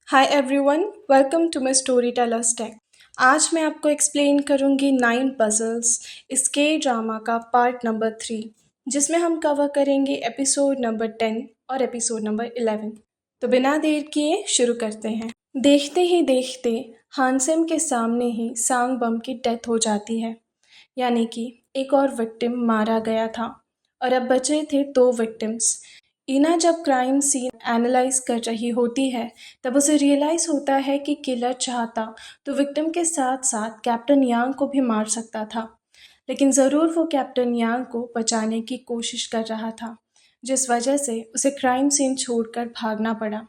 Hi everyone, welcome to my storytellers tech. आज मैं आपको एक्सप्लेन करूंगी 9 पजल्स इसके ड्रामा का पार्ट नंबर 3, जिसमें हम कवर करेंगे एपिसोड नंबर 10 और एपिसोड नंबर 11। तो बिना देर किए शुरू करते हैं। देखते ही देखते हानसेम के सामने ही सांग बम की डेथ हो जाती है, यानी कि एक और विक्टिम मारा गया था और अब बचे थे 2 विक्टिम्स। ईना जब क्राइम सीन एनालाइज कर रही होती है, तब उसे रियलाइज होता है कि किलर चाहता तो विक्टिम के साथ साथ कैप्टन यांग को भी मार सकता था, लेकिन ज़रूर वो कैप्टन यांग को बचाने की कोशिश कर रहा था, जिस वजह से उसे क्राइम सीन छोड़कर भागना पड़ा,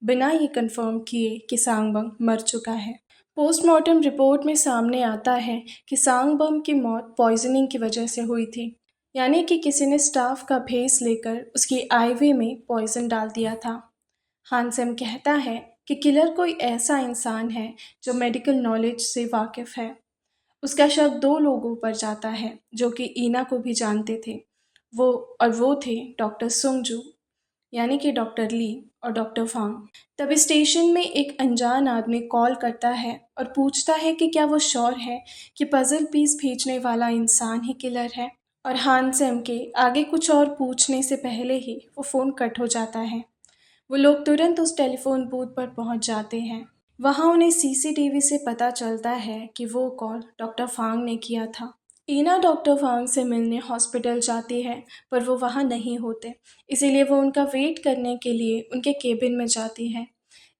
बिना ये कंफर्म किए कि सांगबम मर चुका है। पोस्टमार्टम रिपोर्ट में सामने आता है कि सांगबम की मौत पॉइजनिंग की वजह से हुई थी, यानी कि किसी ने स्टाफ का भेस लेकर उसकी आईवी में पॉइजन डाल दिया था। हानसेम कहता है कि किलर कोई ऐसा इंसान है जो मेडिकल नॉलेज से वाकिफ़ है। उसका शक 2 लोगों पर जाता है जो कि ईना को भी जानते थे। वो थे डॉक्टर सुंगजू, यानी कि डॉक्टर ली और डॉक्टर फांग। तभी स्टेशन में एक अनजान आदमी कॉल करता है और पूछता है कि क्या वो श्योर है कि पजल पीस भेजने वाला इंसान ही किलर है। और हानसेम के आगे कुछ और पूछने से पहले ही वो फ़ोन कट हो जाता है। वो लोग तुरंत उस टेलीफोन बूथ पर पहुंच जाते हैं। वहां उन्हें सीसीटीवी से पता चलता है कि वो कॉल डॉक्टर फांग ने किया था। ईना डॉक्टर फांग से मिलने हॉस्पिटल जाती है, पर वो वहां नहीं होते, इसीलिए वो उनका वेट करने के लिए उनके केबिन में जाती है।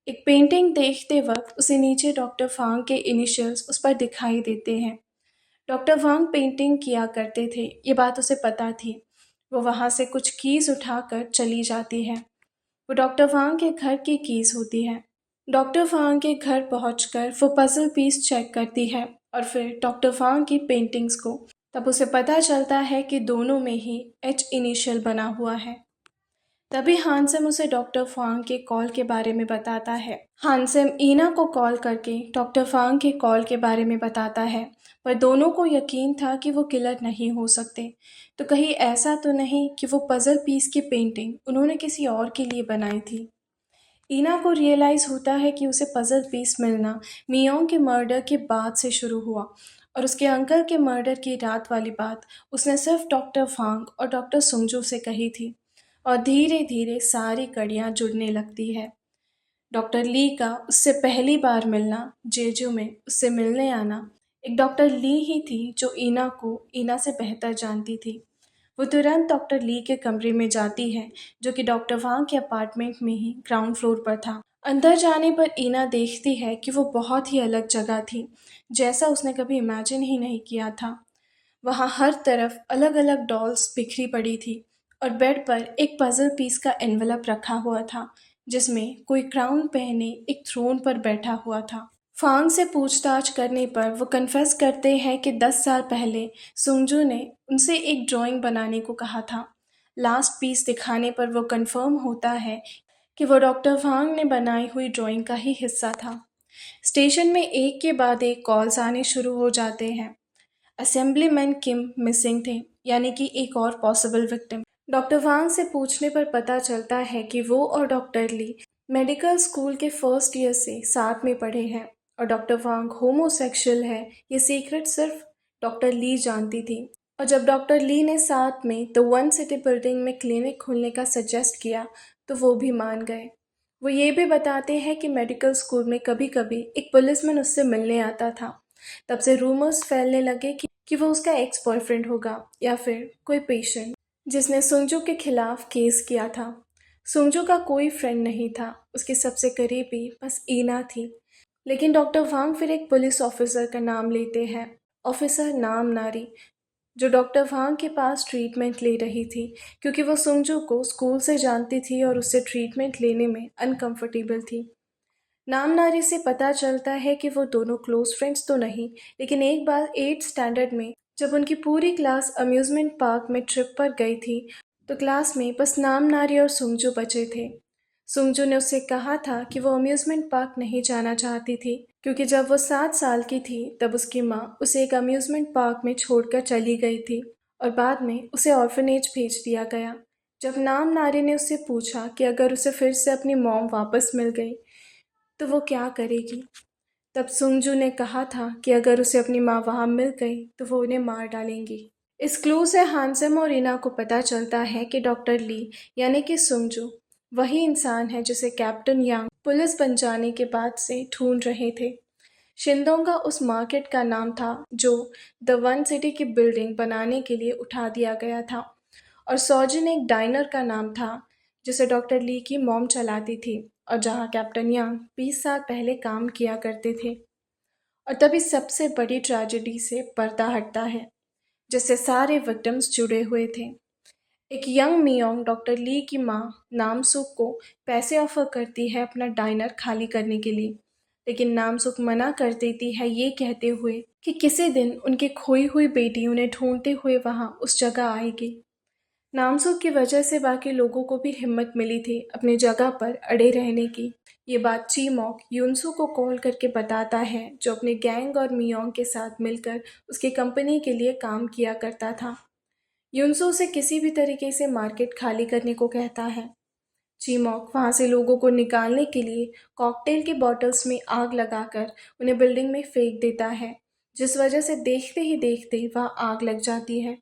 एक पेंटिंग देखते वक्त उसे नीचे डॉक्टर फांग के इनिशियल्स उस पर दिखाई देते हैं। डॉक्टर वांग पेंटिंग किया करते थे, ये बात उसे पता थी। वो वहाँ से कुछ कीज़ उठाकर चली जाती है। वो डॉक्टर वांग के घर की कीज़ होती है। डॉक्टर वांग के घर पहुंचकर वो पजल पीस चेक करती है और फिर डॉक्टर वांग की पेंटिंग्स को। तब उसे पता चलता है कि दोनों में ही एच इनिशियल बना हुआ है। तभी हानसेम उसे डॉक्टर फांग के कॉल के बारे में बताता है। हानसेम ईना को कॉल करके डॉक्टर फांग के कॉल के बारे में बताता है, पर दोनों को यकीन था कि वो किलर नहीं हो सकते। तो कहीं ऐसा तो नहीं कि वो पजल पीस की पेंटिंग उन्होंने किसी और के लिए बनाई थी। ईना को रियलाइज़ होता है कि उसे पजल पीस मिलना मियोंग के मर्डर के बाद से शुरू हुआ, और उसके अंकल के मर्डर की रात वाली बात उसने सिर्फ डॉक्टर फांग और डॉक्टर सुंगजू से कही थी। और धीरे धीरे सारी कड़ियाँ जुड़ने लगती है। डॉक्टर ली का उससे पहली बार मिलना, जेजू में उससे मिलने आना, एक डॉक्टर ली ही थी जो ईना को ईना से बेहतर जानती थी। वो तुरंत डॉक्टर ली के कमरे में जाती है, जो कि डॉक्टर वांग के अपार्टमेंट में ही ग्राउंड फ्लोर पर था। अंदर जाने पर ईना देखती है कि वो बहुत ही अलग जगह थी, जैसा उसने कभी इमेजिन ही नहीं किया था। वहाँ हर तरफ अलग अलग डॉल्स बिखरी पड़ी थी और बेड पर एक पजल पीस का एनवलप रखा हुआ था, जिसमें कोई क्राउन पहने एक थ्रोन पर बैठा हुआ था। फांग से पूछताछ करने पर वो कन्फेस करते हैं कि 10 साल पहले सुंगजू ने उनसे एक ड्राइंग बनाने को कहा था। लास्ट पीस दिखाने पर वो कंफर्म होता है कि वो डॉक्टर फांग ने बनाई हुई ड्राइंग का ही हिस्सा था। स्टेशन में एक के बाद एक कॉल्स आने शुरू हो जाते हैं। असेंबलीमैन किम मिसिंग थे, यानी कि एक और पॉसिबल विक्टिम। डॉक्टर वांग से पूछने पर पता चलता है कि वो और डॉक्टर ली मेडिकल स्कूल के फर्स्ट ईयर से साथ में पढ़े हैं, और डॉक्टर वांग होमोसेक्सुअल है ये सीक्रेट सिर्फ डॉक्टर ली जानती थी। और जब डॉक्टर ली ने साथ में द वन सिटी बिल्डिंग में क्लिनिक खोलने का सजेस्ट किया, तो वो भी मान गए। वो ये भी बताते हैं कि मेडिकल स्कूल में कभी कभी एक पुलिसमैन उससे मिलने आता था। तब से रूमर्स फैलने लगे कि वो उसका एक्स बॉयफ्रेंड होगा या फिर कोई पेशेंट जिसने सुंगजू के खिलाफ केस किया था। सुंगजू का कोई फ्रेंड नहीं था, उसकी सबसे करीबी बस ईना थी। लेकिन डॉक्टर वांग फिर एक पुलिस ऑफिसर का नाम लेते हैं, ऑफिसर नाम नारी, जो डॉक्टर वांग के पास ट्रीटमेंट ले रही थी, क्योंकि वो सुंगजू को स्कूल से जानती थी और उससे ट्रीटमेंट लेने में अनकंफर्टेबल थी। नाम नारी से पता चलता है कि वो दोनों क्लोज फ्रेंड्स तो नहीं, लेकिन एक बार 8th स्टैंडर्ड में जब उनकी पूरी क्लास अम्यूज़मेंट पार्क में ट्रिप पर गई थी, तो क्लास में बस नाम नारी और सुंगजू बचे थे। सुंगजू ने उससे कहा था कि वो अम्यूज़मेंट पार्क नहीं जाना चाहती थी, क्योंकि जब वो 7 साल की थी तब उसकी माँ उसे एक अम्यूज़मेंट पार्क में छोड़कर चली गई थी और बाद में उसे ऑर्फनेज भेज दिया गया। जब नाम नारी ने उससे पूछा कि अगर उसे फिर से अपनी मॉम वापस मिल गई, तो वो क्या करेगी? तब सुंगजू ने कहा था कि अगर उसे अपनी माँ वहाँ मिल गई तो वो उन्हें मार डालेंगी। इस क्लू से हानसेम और रीना को पता चलता है कि डॉक्टर ली यानी कि सुंगजू वही इंसान है जिसे कैप्टन यांग पुलिस बन जाने के बाद से ढूंढ रहे थे। शिंदोंगा उस मार्केट का नाम था जो द वन सिटी की बिल्डिंग बनाने के लिए उठा दिया गया था, और सौजिन एक डाइनर का नाम था जिसे डॉक्टर ली की मॉम चलाती थी और जहां कैप्टन यांग 20 साल पहले काम किया करते थे। और तभी सबसे बड़ी ट्रेजेडी से पर्दा हटता है जिससे सारे विक्टिम्स जुड़े हुए थे। एक यंग मियोंग डॉक्टर ली की माँ नामसुक को पैसे ऑफर करती है अपना डाइनर खाली करने के लिए, लेकिन नामसुक मना कर देती है ये कहते हुए कि किसी दिन उनकी खोई हुई बेटी उन्हें ढूंढते हुए वहाँ उस जगह आएगी। नामसुक की वजह से बाकी लोगों को भी हिम्मत मिली थी अपनी जगह पर अड़े रहने की। ये बात चीमॉक यूनसू को कॉल करके बताता है जो अपने गैंग और मियोंग के साथ मिलकर उसकी कंपनी के लिए काम किया करता था। यूनसू उसे किसी भी तरीके से मार्केट खाली करने को कहता है। चीमॉक वहां से लोगों को निकालने के लिए कॉकटेल की बॉटल्स में आग लगाकर उन्हें बिल्डिंग में फेंक देता है, जिस वजह से देखते ही देखते वहां आग लग जाती है।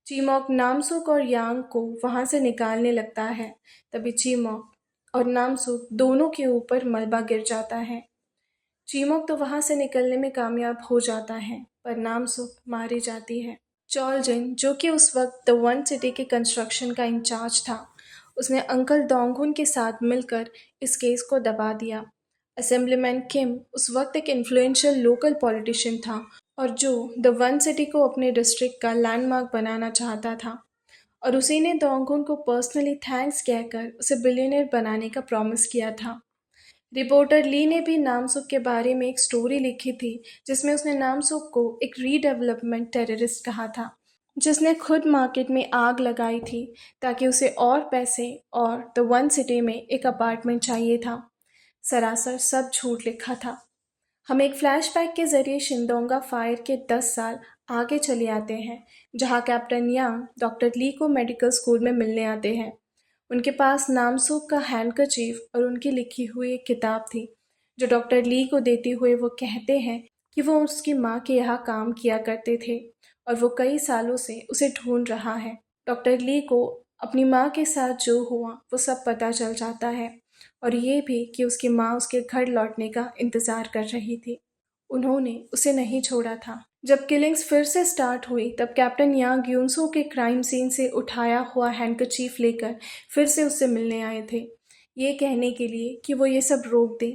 चीमॉक नामसुक और यांग को वहां से निकालने लगता है। तभी चीमॉक और नामसुक दोनों के ऊपर मलबा गिर जाता है। चीमॉक तो वहां से निकलने में कामयाब हो जाता है, पर नामसुक मारी जाती है। चॉलजिन जो कि उस वक्त द वन सिटी के कंस्ट्रक्शन का इंचार्ज था, उसने अंकल दोंगहुन के साथ मिलकर इस केस को दबा दिया। असेंबलीमैन किम उस वक्त एक इन्फ्लुएंशियल लोकल पॉलिटिशियन था और जो द वन सिटी को अपने डिस्ट्रिक्ट का लैंडमार्क बनाना चाहता था, और उसी ने दोंगहुन को पर्सनली थैंक्स कहकर उसे बिलियनियर बनाने का प्रॉमिस किया था। रिपोर्टर ली ने भी नामसुक के बारे में एक स्टोरी लिखी थी जिसमें उसने नामसुक को एक रीडेवलपमेंट टेररिस्ट कहा था, जिसने खुद मार्केट में आग लगाई थी ताकि उसे और पैसे और द वन सिटी में एक अपार्टमेंट चाहिए था। सरासर सब झूठ लिखा था। हम एक फ्लैशबैक के जरिए शिंदोंगा फायर के 10 साल आगे चले आते हैं, जहां कैप्टन यांग डॉक्टर ली को मेडिकल स्कूल में मिलने आते हैं। उनके पास नामसूक का हैंडकरचीफ और उनकी लिखी हुई एक किताब थी जो डॉक्टर ली को देते हुए वो कहते हैं कि वो उसकी माँ के यहाँ काम किया करते थे और वो कई सालों से उसे ढूंढ रहा है। डॉक्टर ली को अपनी माँ के साथ जो हुआ वो सब पता चल जाता है, और ये भी कि उसकी माँ उसके घर लौटने का इंतज़ार कर रही थी। उन्होंने उसे नहीं छोड़ा था। जब किलिंग्स फिर से स्टार्ट हुई तब कैप्टन यांग यूनसो के क्राइम सीन से उठाया हुआ हैंडकरचीफ लेकर फिर से उससे मिलने आए थे, ये कहने के लिए कि वो ये सब रोक दे।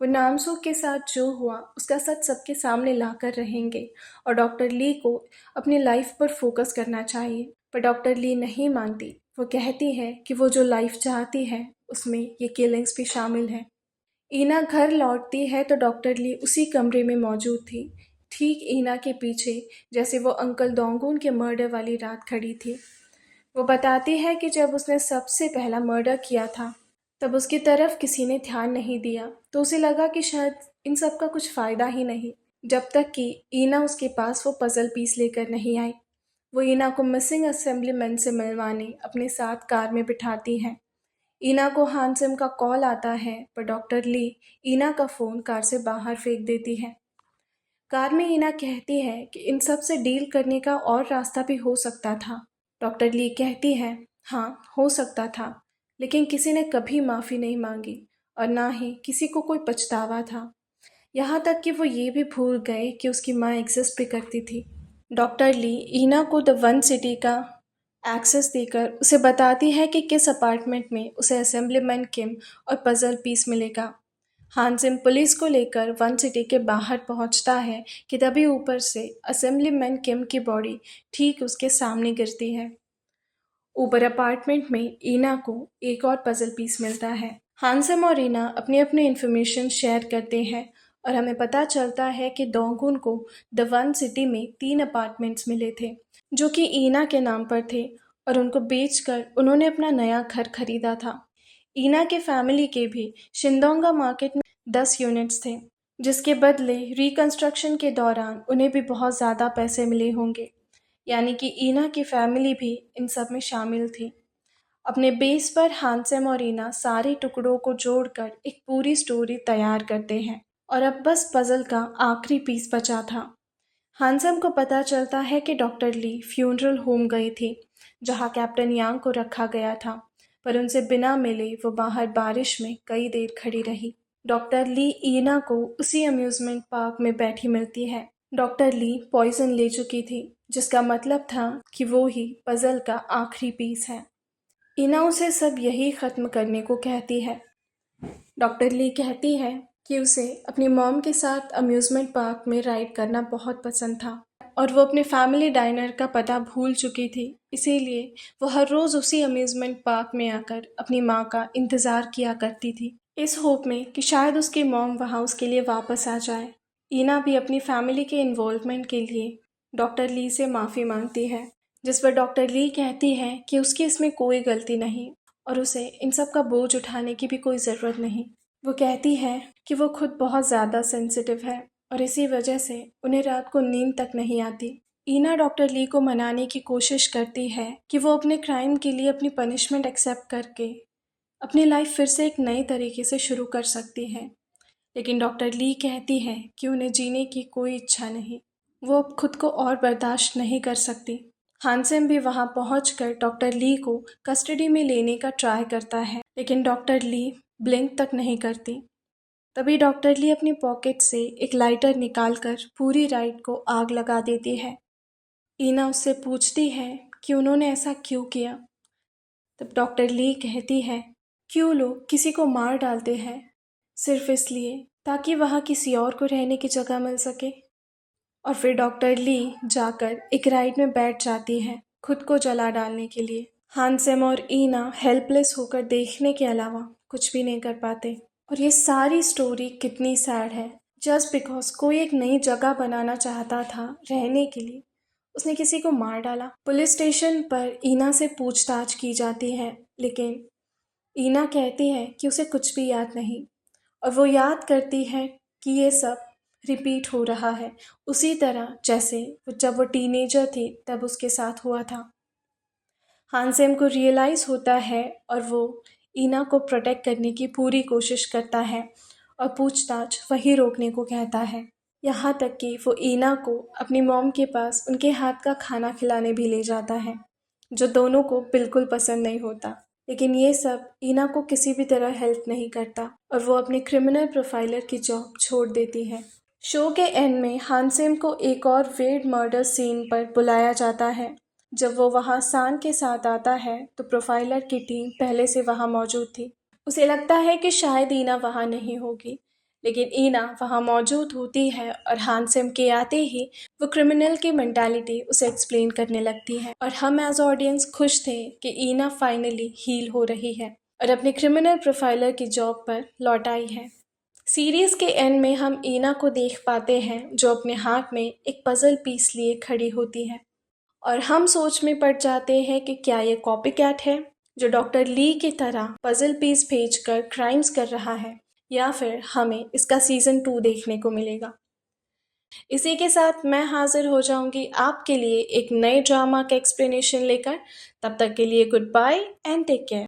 वो नामसो के साथ जो हुआ उसका सच सबके सामने लाकर रहेंगे और डॉक्टर ली को अपनी लाइफ पर फोकस करना चाहिए। पर डॉक्टर ली नहीं मानती। वो कहती है कि वो जो लाइफ चाहती है उसमें ये किलिंग्स भी शामिल हैं। ईना घर लौटती है तो डॉक्टर ली उसी कमरे में मौजूद थी, ठीक ईना के पीछे जैसे वो अंकल दोंगुन के मर्डर वाली रात खड़ी थी। वो बताती है कि जब उसने सबसे पहला मर्डर किया था तब उसकी तरफ किसी ने ध्यान नहीं दिया, तो उसे लगा कि शायद इन सब का कुछ फ़ायदा ही नहीं, जब तक कि ईना उसके पास वो पज़ल पीस लेकर नहीं आई। वो ईना को मिसिंग असेंबलीमैन से मिलवाने अपने साथ कार में बिठाती है। ईना को हानसिम का कॉल आता है, पर डॉक्टर ली ईना का फ़ोन कार से बाहर फेंक देती है। कार में ईना कहती है कि इन सब से डील करने का और रास्ता भी हो सकता था। डॉक्टर ली कहती है, हाँ हो सकता था, लेकिन किसी ने कभी माफ़ी नहीं मांगी और ना ही किसी को कोई पछतावा था। यहाँ तक कि वो ये भी भूल गए कि उसकी माँ एग्जिस्ट भी करती थी। डॉक्टर ली ईना को द वन सिटी का एक्सेस देकर उसे बताती है कि किस अपार्टमेंट में उसे असेंबलीमैन किम और पजल पीस मिलेगा। हानसिम पुलिस को लेकर वन सिटी के बाहर पहुंचता है कि तभी ऊपर से असेंबलीमैन किम की बॉडी ठीक उसके सामने गिरती है। ऊपर अपार्टमेंट में ईना को एक और पजल पीस मिलता है। हानसिम और ईना अपनी अपनी इन्फॉर्मेशन शेयर करते हैं और हमें पता चलता है कि दोंगुन को द वन सिटी में 3 अपार्टमेंट्स मिले थे जो कि ईना के नाम पर थे, और उनको बेचकर उन्होंने अपना नया घर खरीदा था। ईना के फैमिली के भी शिंदोंगा मार्केट में 10 यूनिट्स थे, जिसके बदले रिकंस्ट्रक्शन के दौरान उन्हें भी बहुत ज़्यादा पैसे मिले होंगे, यानी कि ईना की फैमिली भी इन सब में शामिल थी। अपने बेस पर हानसेम और ईना सारे टुकड़ों को जोड़कर एक पूरी स्टोरी तैयार करते हैं और अब बस पजल का आखिरी पीस बचा था। हानसेम को पता चलता है कि डॉक्टर ली फ्यूनरल होम गई थी जहां कैप्टन यांग को रखा गया था, पर उनसे बिना मिले वो बाहर बारिश में कई देर खड़ी रही। डॉक्टर ली ईना को उसी अम्यूजमेंट पार्क में बैठी मिलती है। डॉक्टर ली पॉइजन ले चुकी थी, जिसका मतलब था कि वो ही पजल का आखिरी पीस है। ईना उसे सब यही ख़त्म करने को कहती है। डॉक्टर ली कहती है कि उसे अपनी मॉम के साथ अम्यूज़मेंट पार्क में राइड करना बहुत पसंद था और वो अपने फैमिली डाइनर का पता भूल चुकी थी, इसीलिए वो हर रोज़ उसी अम्यूज़मेंट पार्क में आकर अपनी माँ का इंतज़ार किया करती थी, इस होप में कि शायद उसकी मॉम वहाँ उसके लिए वापस आ जाए। ईना भी अपनी फैमिली के इन्वॉल्वमेंट के लिए डॉक्टर ली से माफ़ी मांगती है, जिस पर डॉक्टर ली कहती है कि उसकी इसमें कोई गलती नहीं और उसे इन सब का बोझ उठाने की भी कोई ज़रूरत नहीं। वो कहती है कि वो खुद बहुत ज़्यादा सेंसिटिव है और इसी वजह से उन्हें रात को नींद तक नहीं आती। ईना डॉक्टर ली को मनाने की कोशिश करती है कि वो अपने क्राइम के लिए अपनी पनिशमेंट एक्सेप्ट करके अपनी लाइफ फिर से एक नए तरीके से शुरू कर सकती है, लेकिन डॉक्टर ली कहती है कि उन्हें जीने की कोई इच्छा नहीं, वो अब खुद को और बर्दाश्त नहीं कर सकती। हानसेम भी वहां पहुंचकर डॉक्टर ली को कस्टडी में लेने का ट्राई करता है, लेकिन डॉक्टर ली ब्लिंक तक नहीं करती। तभी डॉक्टर ली अपनी पॉकेट से एक लाइटर निकालकर पूरी राइड को आग लगा देती है। ईना उससे पूछती है कि उन्होंने ऐसा क्यों किया। तब डॉक्टर ली कहती है, क्यों लोग किसी को मार डालते हैं सिर्फ इसलिए ताकि वहाँ किसी और को रहने की जगह मिल सके। और फिर डॉक्टर ली जाकर एक राइड में बैठ जाती है खुद को जला डालने के लिए। हानसेम और ईना हेल्पलेस होकर देखने के अलावा कुछ भी नहीं कर पाते। और ये सारी स्टोरी कितनी सैड है। जस्ट बिकॉज कोई एक नई जगह बनाना चाहता था रहने के लिए, उसने किसी को मार डाला। पुलिस स्टेशन पर ईना से पूछताछ की जाती है, लेकिन ईना कहती है कि उसे कुछ भी याद नहीं और वो याद करती है कि ये सब रिपीट हो रहा है उसी तरह जैसे जब वो टीनेजर थी तब उसके साथ हुआ था। हानसेम को रियलाइज़ होता है और वो ईना को प्रोटेक्ट करने की पूरी कोशिश करता है और पूछताछ वही रोकने को कहता है। यहाँ तक कि वो ईना को अपनी मॉम के पास उनके हाथ का खाना खिलाने भी ले जाता है, जो दोनों को बिल्कुल पसंद नहीं होता। लेकिन ये सब ईना को किसी भी तरह हेल्प नहीं करता और वो अपने क्रिमिनल प्रोफाइलर की जॉब छोड़ देती है। शो के एंड में हानसेम को एक और वेड मर्डर सीन पर बुलाया जाता है। जब वो वहाँ सान के साथ आता है तो प्रोफाइलर की टीम पहले से वहाँ मौजूद थी। उसे लगता है कि शायद ईना वहाँ नहीं होगी, लेकिन ईना वहाँ मौजूद होती है और हानसेम के आते ही वो क्रिमिनल की मेंटालिटी उसे एक्सप्लेन करने लगती है और हम एज ऑडियंस खुश थे कि ईना फाइनली हील हो रही है और अपने क्रिमिनल प्रोफाइलर की जॉब पर लौट आई है। सीरीज के एंड में हम ईना को देख पाते हैं जो अपने हाथ में एक पजल पीस लिए खड़ी होती है और हम सोच में पड़ जाते हैं कि क्या ये कॉपी कैट है जो डॉक्टर ली की तरह पजल पीस भेजकर क्राइम्स कर रहा है, या फिर हमें इसका सीज़न 2 देखने को मिलेगा। इसी के साथ मैं हाजिर हो जाऊंगी आपके लिए एक नए ड्रामा का एक्सप्लेनेशन लेकर। तब तक के लिए good bye and take care.